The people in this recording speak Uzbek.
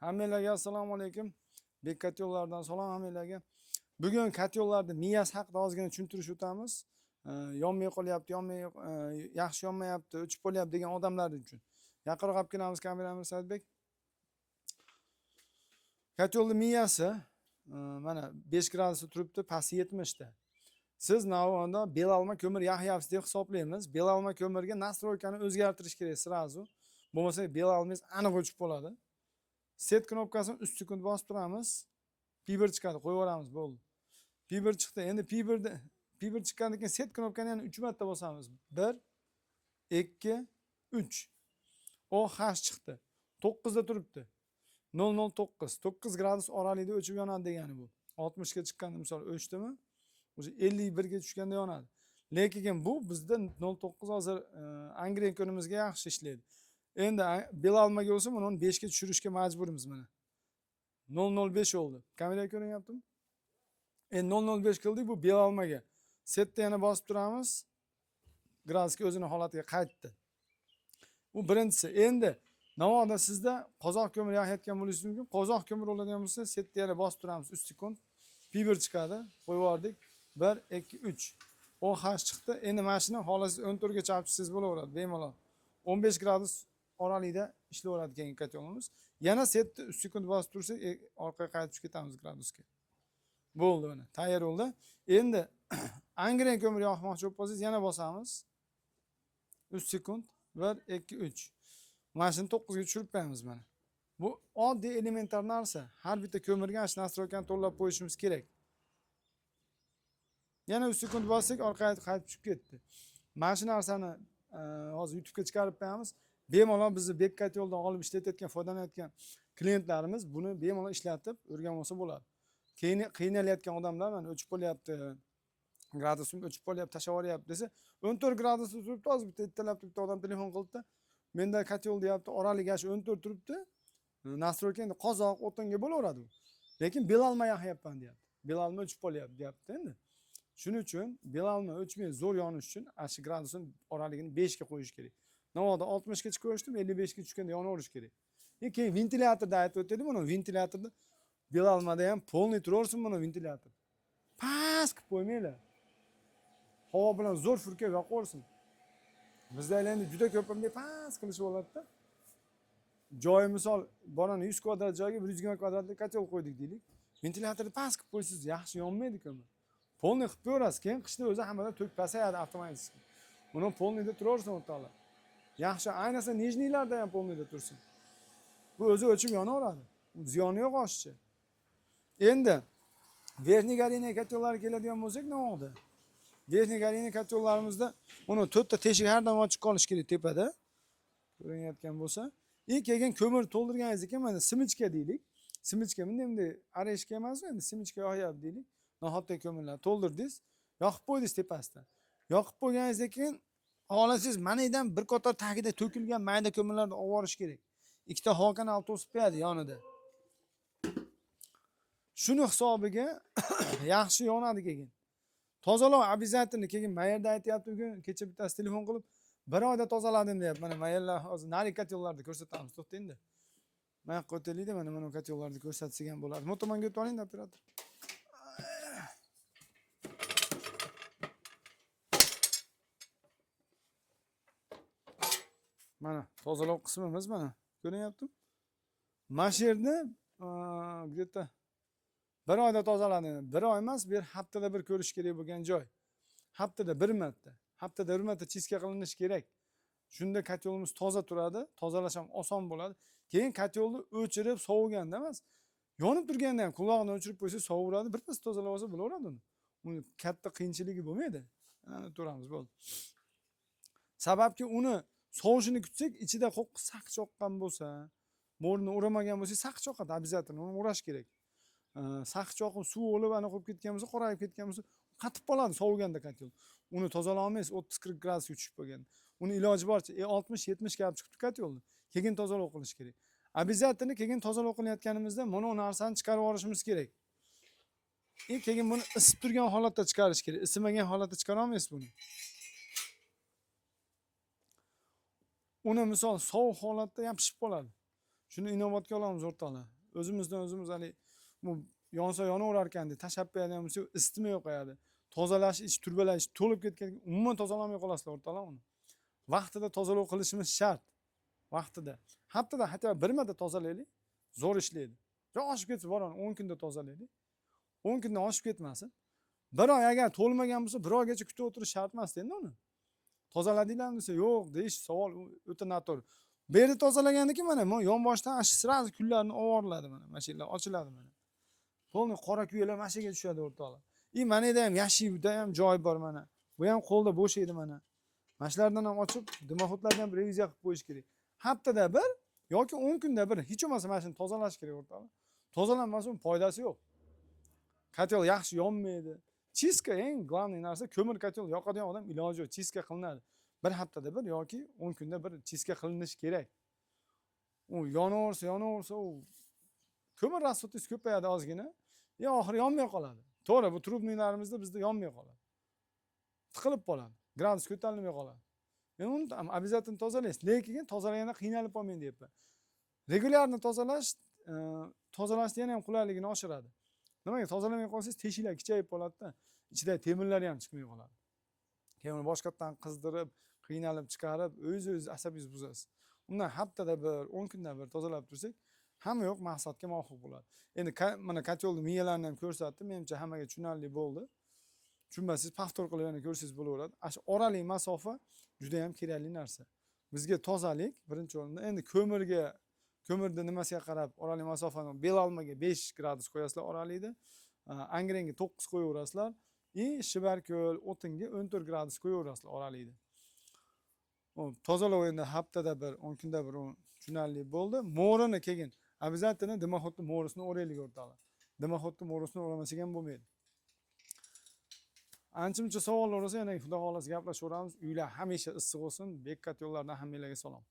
Hammalarga assalomu alaykum. Bekkat yo'llardan salom hammalarga. Bugun katyollarda miyasi haqida ozgina tushuntirish o'tamiz. Yonmay qolyapti, yaxshi yonmayapti, o'chib qolyapti degan odamlar uchun. Yaqinroq olib kelamiz kameramizni Sadbek. Katyolning miyasi mana 5 gradusda turibdi, pasti 70 ta. Siz navonda belalma ko'mir yaxyapsiz deb hisoblaymiz. Belalma ko'mirga nastroykani o'zgartirish kerak sirazu. Bo'lmasa belalmangiz aniq o'chib qoladi. Set knopkasini 3 sekund bosib turamiz. Piber chiqadi, qo'yib yuboramiz, bo'ldi. Piber chiqdi. Endi piber chiqqandan keyin set knopkani yana 3 marta bosamiz. 1 2 3. O hash chiqdi. 9 da turibdi. 009. 9 gradus oraligida o'chib yonadi degani bu. 60 ga chiqqanda misol o'chdimi? O'sha 51 ga tushganda yonadi. Lekin bu bizda 09 hozir angren kunimizga yaxshi ishlaydi. Endi belalmaga bo'lsa buni 5 ga tushirishga majburmiz mana. 005 oldu. Kameraga ko'rinyaptimi? Endi 005 qildik, bu belalmaga. Setni yana bosib turamiz. Gradusga o'zini holatiga qaytdi. Bu birinchisi. Endi navoda sizda qozoq ko'mir yaxayotgan bo'lishingiz mumkin. Qozoq ko'mir oladigan bo'lsa, setni yana bosib turamiz 3 sekund. Piber chiqadi. Qo'yib yubordik. 1 2 3. O hash chiqdi. Endi mashina holasiz 14 ga chapchisangiz bo'laveradi bemalol. 15 gradus oraligida ishlayveradi keyingi katyonimiz. Yana setni 3 sekund bosib tursak, orqaga qaytib ketamiz gradusga. Bo'ldi mana, tayyor bo'ldi. Endi angren ko'mir yoqmoqchi bo'lsangiz yana bosamiz. 3 sekund. 1 2 3. Mashina 9 ga tushirib qo'yamiz mana. Bu oddiy elementar narsa. Har bitta ko'mirga shu nastroykani to'lab qo'yishimiz kerak. Yana 3 sekund bossak, orqaga qaytib tushib ketdi. Mana shu narsani hozir YouTube'ga chiqarib qo'yamiz. Bemalol bizni Bekkat yo'ldan olib ishlatayotgan, foydalanayotgan klientlarimiz buni bemalol ishlatib o'rganmasa bo'ladi. Keyin qiynalayotgan odamlar mana o'chib qolyapti, gradusim o'chib qolyapti, tashlab yuboryapti desa, 14 gradusda turibdi, hozir bitta ertalab turibdi, odam telefon qildi-da, menda katyol deyapti, oraliga shu 14 turibdi. Nastroyka endi qozoq, o'tinga bo'laveradi. Lekin belalma yaxyapman deyapti. Belalma o'chib qolyapti deyapti endi. Shuning uchun belalma o'chmay zo'r yonish uchun ashi gradusini oraligini 5 ga qo'yish kerak. Navoda 60 ga chiqarishdim, 55 ga tushganda yonaverish kerak. Keyin ventilyatorda aytib o'taylik, buni ventilyatorda belalmada ham polniy turaversin buni ventilyator. Past qilib qo'ymanglar. Havo bilan zo'r furkab yoqaversin. Bizda endi juda ko'p bunday past qilishib oladi-da. Joyi misol borani 100 kvadrat joyga 120 kvadratlik katyol qo'ydik deylik. Ventilyatorni past qilib qo'ysangiz yaxshi yonmaydi ko'mir. Polniy qilib qo'yasiz, keyin qishda o'zi hammadan to'k pasayadi avtomatik. Buni polniyda turaversin o'rtoqlar. Yaxshi, ayniqsa nijniylarda ham polniyda tursin. Bu o'zi o'chib yonaveradi. Ziyoni yo'q oshichi. Endi verniy galiniya katyollari keladigan bo'lsak, nima bo'ldi? Verniy galiniya katyollarimizda uni 4 ta teshik har doim ochiq qolish kerak tepada. Ko'rinayotgan bo'lsa, keyin ko'mir to'ldirganingiz keyin mana simichka deylik. Simichka bunday areshka emas, endi simichka yoqyapti deylik. Nohotda ko'mirlar to'ldirdingiz, yoqib qo'ydingiz tepasidan. Yoqib qo'yganingizdan keyin xohlasangiz manidan bir qator tagida to'kilgan mayda ko'mirlarni olib yorish kerak. Ikkita Hokan avtosi qo'yadi yonida. Shuni hisobiga yaxshi yonadi keyin. Tozalov обязательно keyin mayerda aytayapti bugun kecha bittasi telefon qilib, bir oyda tozaladim deyapti. Mana mayerlar hozir narikat yo'llarda ko'rsatamiz. To'xta endi. Mana qo'yaylik-da, mana kat yo'llarda ko'rsatsak ham bo'ladi. Motomonga o'tib oling operator. Mana tozalov qismimiz mana. Ko'ryaptimi? Mana shu yerni где-то bir oyda tozaladim. Bir oy emas, bir haftada bir ko'rish kerak bo'lgan joy. Haftada bir marta. Haftada bir marta chiska qilinishi kerak. Shunda katyolimiz toza turadi, tozalash ham oson bo'ladi. Keyin katyolni o'chirib, sovuganda emas, yonib turganda ham quloqni o'chirib qo'ysa sovuvoradi, birpas tozalab olsa bo'laveradi uni. Uni katta qiyinchiligi bo'lmaydi. Ana turamiz, bo'ldi. Sababki uni sovishini kutsak, ichida qo'qqi saq choqqan bo'lsa, mo'rni uramagan bo'lsa, saq choqadi, обязательно uni urash kerak. Saq choqib suv olib ana qo'yib ketgan bo'lsa, qorayib ketgan bo'lsa, qatib qoladi sovuganda katyol. Uni tozalay olmaysiz 30-40 gradusga tushib qolgan. Uni iloji boricha 60-70 ga olib chiqib katyolni. Keyin tozalov qilish kerak. Обязательно keyin tozalov qilayotganimizda mana bu narsani chiqarib olishimiz kerak. Keyin buni isib turgan holatda chiqarish kerak. Isimagan holatda chiqara olmaysiz buni. Uni misol sovuq holatda ham pishib qoladi. Shuni inobatga olamiz o'rtoqlar. O'zimizdan o'zimiz hali bu yonsa yonaverar ekan deb tashlab qo'yadigan bo'lsak, isitmay qo'yadi. Tozalash, ich turbalash to'lib ketgan, umuman tozalamay qolasizlar o'rtoqlar uni. Vaqtida tozalov qilishimiz shart. Vaqtida. Haftada hatto bir marta tozalaylik, zo'r ishlaydi. Jo oshib ketsa borani 10 kunda tozalaylik. 10 kundan oshib ketmasin. Bir oy agar to'lmagan bo'lsa, bir oygacha kutib o'tirish shart emas endi uni. Tozaladinglarmi desa, yo'q deyish savol o'ta noto'g'ri. Bu yerda tozalagandan keyin mana yonboshdan sразу kunlarni ovoriladi mana. Mashinalar ochiladi mana. To'g'ri qora kuyalar mashinaga tushadi o'rtoqlar. Mana yerda ham yashiyda ham joy bor mana. Bu ham qo'lda bo'sh edi mana. Mashlardan ham ochib, dimoxodlardan bir reviziya qilib qo'yish kerak. Haftada bir yoki 10 kunda bir hech bo'lmasa mashina tozalash kerak o'rtoqlar. Tozalanmasa foydasi yo'q. Kotel yaxshi yonmaydi. Chiska eng главный narsa, ko'mir kotel yoqadigan odam iloji yo'q, chiska qilinadi. Bir haftada bir yoki 10 kunda bir chiska qilinishi kerak. U yonaversa, u ko'mir rasxodingiz ko'payadi ozgina. Oxiri yonmay qoladi. To'g'ri, bu trubnilarimizda bizda yonmay qoladi. Tiqilib qoladi. Gradus ko'tarilmay qoladi. Uni ham обязательно tozalaysiz. Lekin tozalaganda qiynalib qolmang deyapman. Regularni tozalashni yana ham qulayligini oshiradi. Nimaga tozalamay qolsangiz teshiklar kichayib qoladi-da, ichidagi temirlar ham chiqmay qoladi. Keyin boshqatdan qizdirib, qiynalib chiqarib, o'zingiz asabingiz buzasiz. Undan haftada bir, 10 kunda bir tozalab tursak, hamma yo'q maqsadga muvofiq bo'ladi. Endi mana kotelning miyalarini ham ko'rsatdim, menimcha hammaga tushunarli bo'ldi. Tushunmasangiz повтор qilib yana ko'rsangiz bo'laveradi. Shu oraliq masofa juda ham kerakli narsa. Bizga tozalik birinchi o'rinda. Endi ko'mirni nimasiga qarab oraliq masofani belalmaga 5 gradus qo'yasizlar oralikda. Angrenga 9 qo'yaverasizlar. Shibarko'l, o'tinga 14 gradus qo'yaverasizlar oralikda. Tozalov endi haftada bir, 10 kunda bir tushunarli bo'ldi. Mo'rini keyin обязательно dimoxodni mo'risini o'raylik o'rtoqlar. Dimoxodni mo'risini o'ramasak ham bo'lmaydi. Ancha-muncha savollar bo'lsa, yana xudo xolasa gaplashaveramiz. Uylar hamisha issiq bo'lsin. Bekkat yo'llardan hammalarga salom.